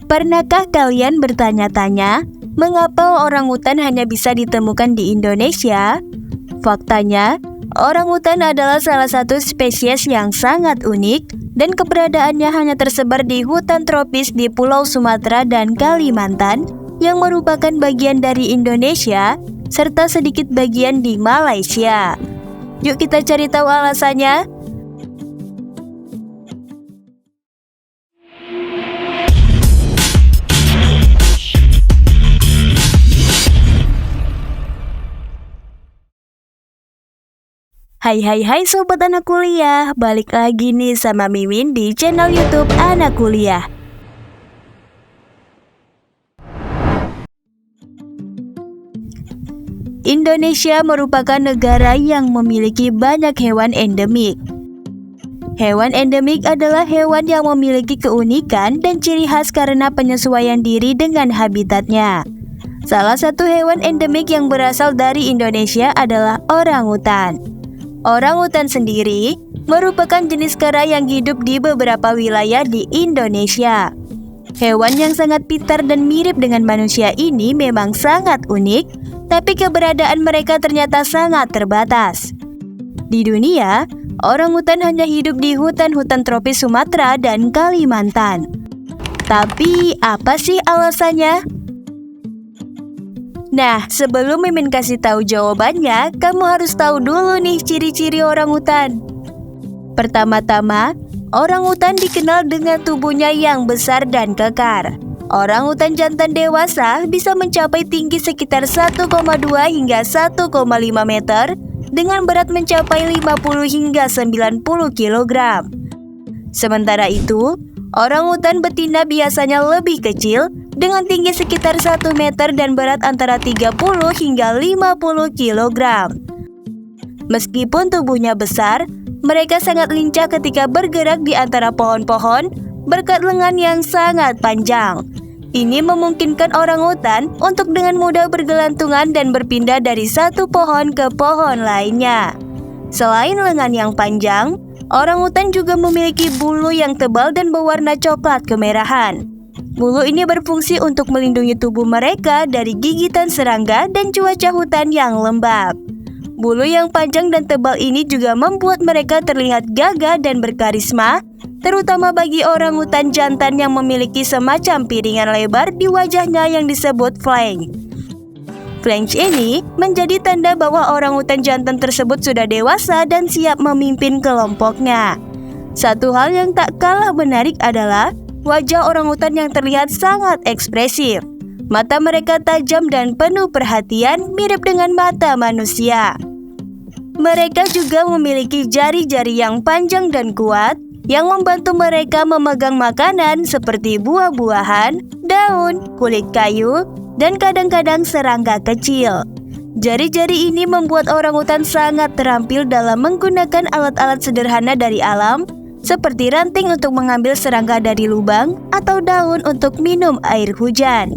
Pernahkah kalian bertanya-tanya, mengapa orangutan hanya bisa ditemukan di Indonesia? Faktanya, orangutan adalah salah satu spesies yang sangat unik dan keberadaannya hanya tersebar di hutan tropis di Pulau Sumatera dan Kalimantan yang merupakan bagian dari Indonesia serta sedikit bagian di Malaysia. Yuk kita cari tahu alasannya. Hai sobat anak kuliah, balik lagi nih sama Mimin di channel YouTube Anak Kuliah. Indonesia merupakan negara yang memiliki banyak hewan endemik. Hewan endemik adalah hewan yang memiliki keunikan dan ciri khas karena penyesuaian diri dengan habitatnya. Salah satu hewan endemik yang berasal dari Indonesia adalah orangutan. Orangutan sendiri merupakan jenis kera yang hidup di beberapa wilayah di Indonesia. Hewan yang sangat pintar dan mirip dengan manusia ini memang sangat unik, tapi keberadaan mereka ternyata sangat terbatas. Di dunia, orangutan hanya hidup di hutan-hutan tropis Sumatera dan Kalimantan. Tapi apa sih alasannya? Nah, sebelum Mimin kasih tahu jawabannya, kamu harus tahu dulu nih ciri-ciri orangutan. Pertama-tama, orangutan dikenal dengan tubuhnya yang besar dan kekar. Orangutan jantan dewasa bisa mencapai tinggi sekitar 1,2 hingga 1,5 meter dengan berat mencapai 50 hingga 90 kg. Sementara itu, orangutan betina biasanya lebih kecil dengan tinggi sekitar 1 meter dan berat antara 30 hingga 50 kg. Meskipun tubuhnya besar, mereka sangat lincah ketika bergerak di antara pohon-pohon berkat lengan yang sangat panjang. Ini memungkinkan orangutan untuk dengan mudah bergelantungan dan berpindah dari satu pohon ke pohon lainnya. Selain lengan yang panjang, orangutan juga memiliki bulu yang tebal dan berwarna coklat kemerahan. Bulu ini berfungsi untuk melindungi tubuh mereka dari gigitan serangga dan cuaca hutan yang lembab. Bulu yang panjang dan tebal ini juga membuat mereka terlihat gagah dan berkarisma, terutama bagi orangutan jantan yang memiliki semacam piringan lebar di wajahnya yang disebut flank. Flank ini menjadi tanda bahwa orangutan jantan tersebut sudah dewasa dan siap memimpin kelompoknya. Satu hal yang tak kalah menarik adalah wajah orangutan yang terlihat sangat ekspresif. Mata mereka tajam dan penuh perhatian, mirip dengan mata manusia. Mereka juga memiliki jari-jari yang panjang dan kuat yang membantu mereka memegang makanan seperti buah-buahan, daun, kulit kayu, dan kadang-kadang serangga kecil. Jari-jari ini membuat orangutan sangat terampil dalam menggunakan alat-alat sederhana dari alam, seperti ranting untuk mengambil serangga dari lubang atau daun untuk minum air hujan.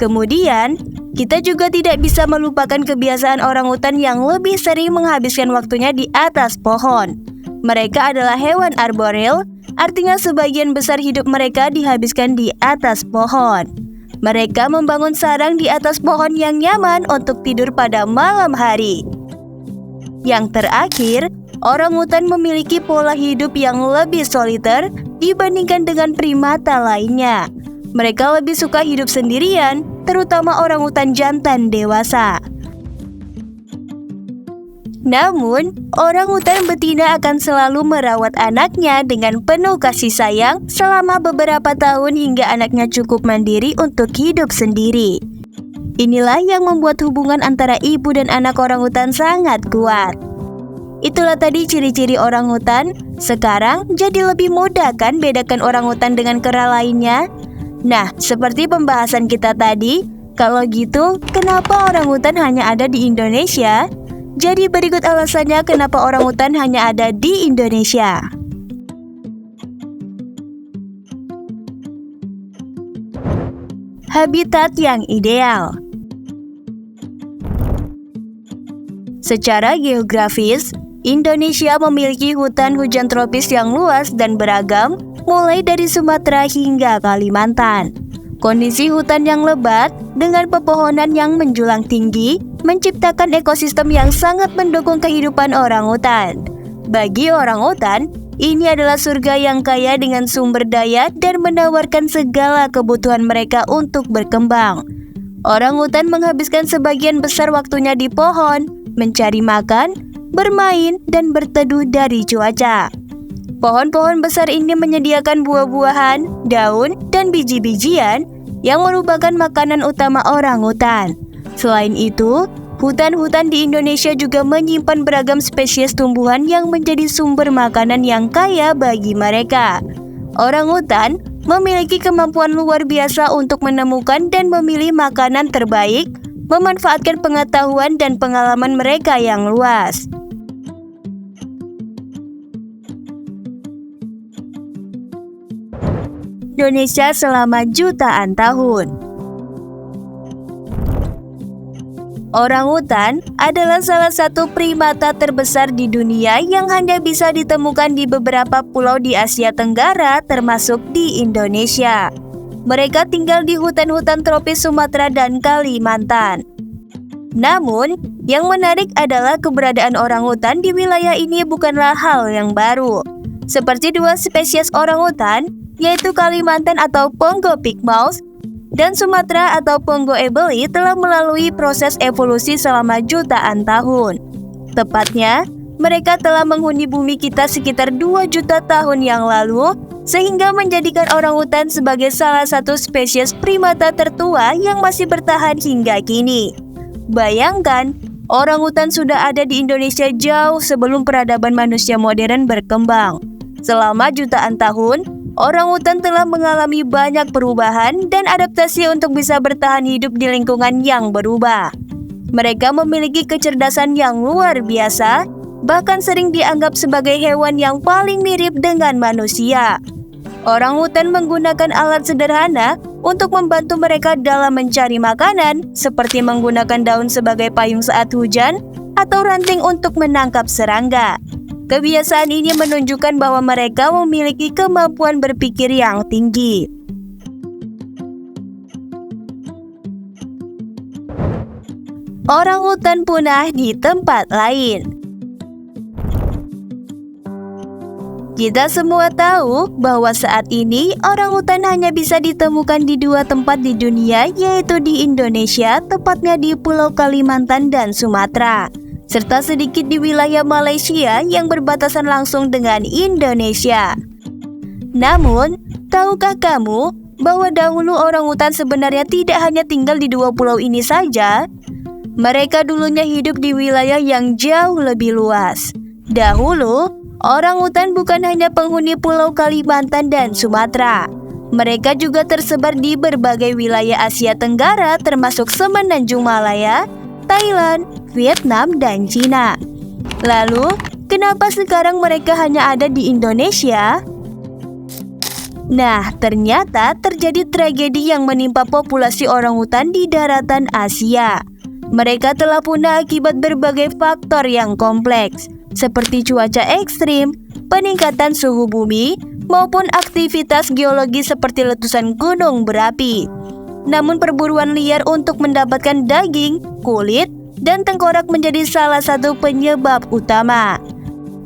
Kemudian, kita juga tidak bisa melupakan kebiasaan orangutan yang lebih sering menghabiskan waktunya di atas pohon. Mereka adalah hewan arboreal, artinya sebagian besar hidup mereka dihabiskan di atas pohon. Mereka membangun sarang di atas pohon yang nyaman untuk tidur pada malam hari. Yang terakhir, orangutan memiliki pola hidup yang lebih soliter dibandingkan dengan primata lainnya. Mereka lebih suka hidup sendirian, terutama orangutan jantan dewasa. Namun, orangutan betina akan selalu merawat anaknya dengan penuh kasih sayang selama beberapa tahun hingga anaknya cukup mandiri untuk hidup sendiri. Inilah yang membuat hubungan antara ibu dan anak orangutan sangat kuat. Itulah tadi ciri-ciri orangutan. Sekarang jadi lebih mudah kan bedakan orangutan dengan kera lainnya? Nah, seperti pembahasan kita tadi, kalau gitu kenapa orangutan hanya ada di Indonesia? Jadi berikut alasannya kenapa orangutan hanya ada di Indonesia. Habitat yang ideal. Secara geografis, Indonesia memiliki hutan hujan tropis yang luas dan beragam, mulai dari Sumatera hingga Kalimantan. Kondisi hutan yang lebat dengan pepohonan yang menjulang tinggi menciptakan ekosistem yang sangat mendukung kehidupan orangutan. Bagi orangutan, ini adalah surga yang kaya dengan sumber daya dan menawarkan segala kebutuhan mereka untuk berkembang. Orangutan menghabiskan sebagian besar waktunya di pohon, mencari makan, bermain, dan berteduh dari cuaca. Pohon-pohon besar ini menyediakan buah-buahan, daun, dan biji-bijian yang merupakan makanan utama orangutan. Selain itu, hutan-hutan di Indonesia juga menyimpan beragam spesies tumbuhan yang menjadi sumber makanan yang kaya bagi mereka. Orangutan memiliki kemampuan luar biasa untuk menemukan dan memilih makanan terbaik, memanfaatkan pengetahuan dan pengalaman mereka yang luas. Indonesia selama jutaan tahun. Orangutan adalah salah satu primata terbesar di dunia yang hanya bisa ditemukan di beberapa pulau di Asia Tenggara, termasuk di Indonesia. Mereka tinggal di hutan-hutan tropis Sumatera dan Kalimantan. Namun, yang menarik adalah keberadaan orangutan di wilayah ini bukanlah hal yang baru. Seperti dua spesies orangutan, yaitu Kalimantan atau Pongo Pygmaus dan Sumatera atau Pongo ebeli telah melalui proses evolusi selama jutaan tahun. Tepatnya, mereka telah menghuni bumi kita sekitar 2 juta tahun yang lalu, sehingga menjadikan orangutan sebagai salah satu spesies primata tertua yang masih bertahan hingga kini. Bayangkan, orangutan sudah ada di Indonesia jauh sebelum peradaban manusia modern berkembang. Selama jutaan tahun, orangutan telah mengalami banyak perubahan dan adaptasi untuk bisa bertahan hidup di lingkungan yang berubah. Mereka memiliki kecerdasan yang luar biasa, bahkan sering dianggap sebagai hewan yang paling mirip dengan manusia. Orangutan menggunakan alat sederhana untuk membantu mereka dalam mencari makanan, seperti menggunakan daun sebagai payung saat hujan atau ranting untuk menangkap serangga. Kebiasaan ini menunjukkan bahwa mereka memiliki kemampuan berpikir yang tinggi. Orangutan punah di tempat lain. Kita semua tahu bahwa saat ini orangutan hanya bisa ditemukan di 2 tempat di dunia, yaitu di Indonesia, tepatnya di Pulau Kalimantan dan Sumatera, serta sedikit di wilayah Malaysia yang berbatasan langsung dengan Indonesia. Namun, tahukah kamu bahwa dahulu orangutan sebenarnya tidak hanya tinggal di 2 pulau ini saja? Mereka dulunya hidup di wilayah yang jauh lebih luas. Dahulu, orangutan bukan hanya penghuni Pulau Kalimantan dan Sumatera. Mereka juga tersebar di berbagai wilayah Asia Tenggara, termasuk Semenanjung Malaya, Thailand, Vietnam, dan Cina. Lalu, kenapa sekarang mereka hanya ada di Indonesia? Nah, ternyata terjadi tragedi yang menimpa populasi orangutan di daratan Asia. Mereka telah punah akibat berbagai faktor yang kompleks, seperti cuaca ekstrim, peningkatan suhu bumi, maupun aktivitas geologi seperti letusan gunung berapi. Namun perburuan liar untuk mendapatkan daging, kulit, dan tengkorak menjadi salah satu penyebab utama.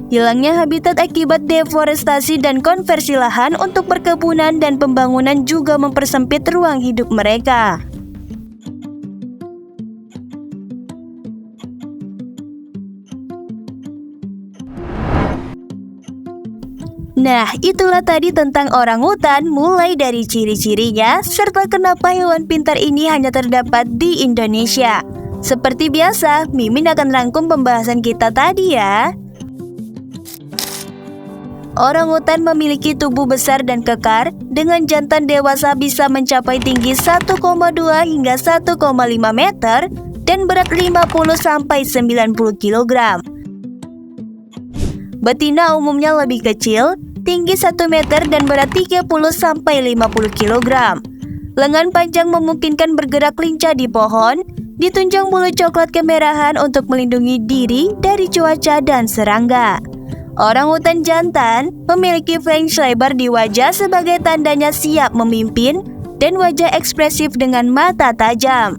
Hilangnya habitat akibat deforestasi dan konversi lahan untuk perkebunan dan pembangunan juga mempersempit ruang hidup mereka. Nah, itulah tadi tentang orangutan, mulai dari ciri-cirinya, serta kenapa hewan pintar ini hanya terdapat di Indonesia. Seperti biasa, Mimin akan rangkum pembahasan kita tadi ya. Orangutan memiliki tubuh besar dan kekar, dengan jantan dewasa bisa mencapai tinggi 1,2 hingga 1,5 meter dan berat 50-90 kg. Betina umumnya lebih kecil, tinggi 1 meter dan berat 30-50 kg. Lengan panjang memungkinkan bergerak lincah di pohon, ditunjang bulu coklat kemerahan untuk melindungi diri dari cuaca dan serangga. Orangutan jantan memiliki fangs lebar di wajah sebagai tandanya siap memimpin, dan wajah ekspresif dengan mata tajam.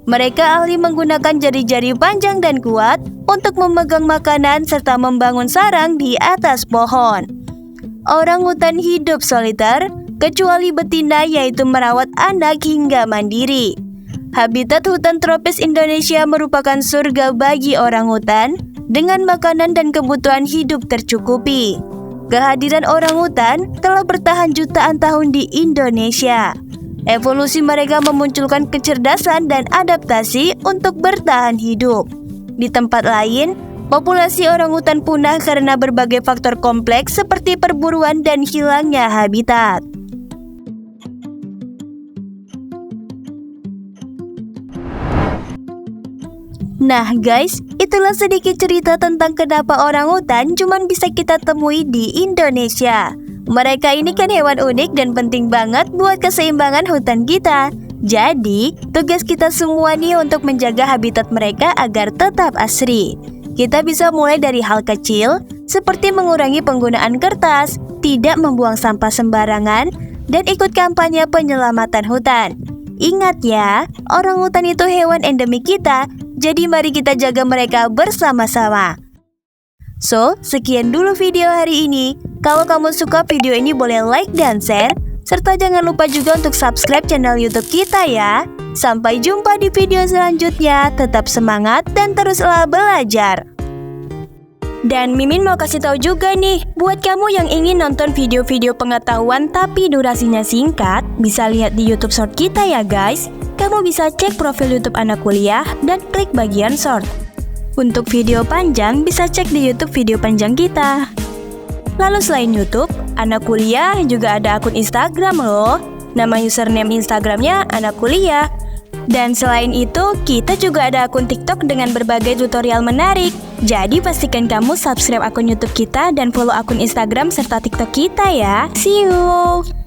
Mereka ahli menggunakan jari-jari panjang dan kuat untuk memegang makanan serta membangun sarang di atas pohon. Orangutan hidup soliter, kecuali betina yaitu merawat anak hingga mandiri. Habitat hutan tropis Indonesia merupakan surga bagi orangutan dengan makanan dan kebutuhan hidup tercukupi. Kehadiran orangutan telah bertahan jutaan tahun di Indonesia. Evolusi mereka memunculkan kecerdasan dan adaptasi untuk bertahan hidup. Di tempat lain, populasi orangutan punah karena berbagai faktor kompleks seperti perburuan dan hilangnya habitat. Nah guys, itulah sedikit cerita tentang kenapa orangutan cuman bisa kita temui di Indonesia. Mereka ini kan hewan unik dan penting banget buat keseimbangan hutan kita. Jadi, tugas kita semua nih untuk menjaga habitat mereka agar tetap asri. Kita bisa mulai dari hal kecil, seperti mengurangi penggunaan kertas, tidak membuang sampah sembarangan, dan ikut kampanye penyelamatan hutan. Ingat ya, orangutan itu hewan endemik kita, jadi mari kita jaga mereka bersama-sama. So, sekian dulu video hari ini. Kalau kamu suka video ini boleh like dan share, serta jangan lupa juga untuk subscribe channel YouTube kita ya. Sampai jumpa di video selanjutnya, tetap semangat dan teruslah belajar. Dan Mimin mau kasih tahu juga nih, buat kamu yang ingin nonton video-video pengetahuan tapi durasinya singkat, bisa lihat di YouTube Short kita ya guys. Kamu bisa cek profil YouTube Anak Kuliah dan klik bagian Short. Untuk video panjang, bisa cek di YouTube video panjang kita. Lalu selain YouTube, Anak Kuliah juga ada akun Instagram loh. Nama username Instagramnya Anak Kuliah. Dan selain itu, kita juga ada akun TikTok dengan berbagai tutorial menarik. Jadi pastikan kamu subscribe akun YouTube kita dan follow akun Instagram serta TikTok kita ya. See you!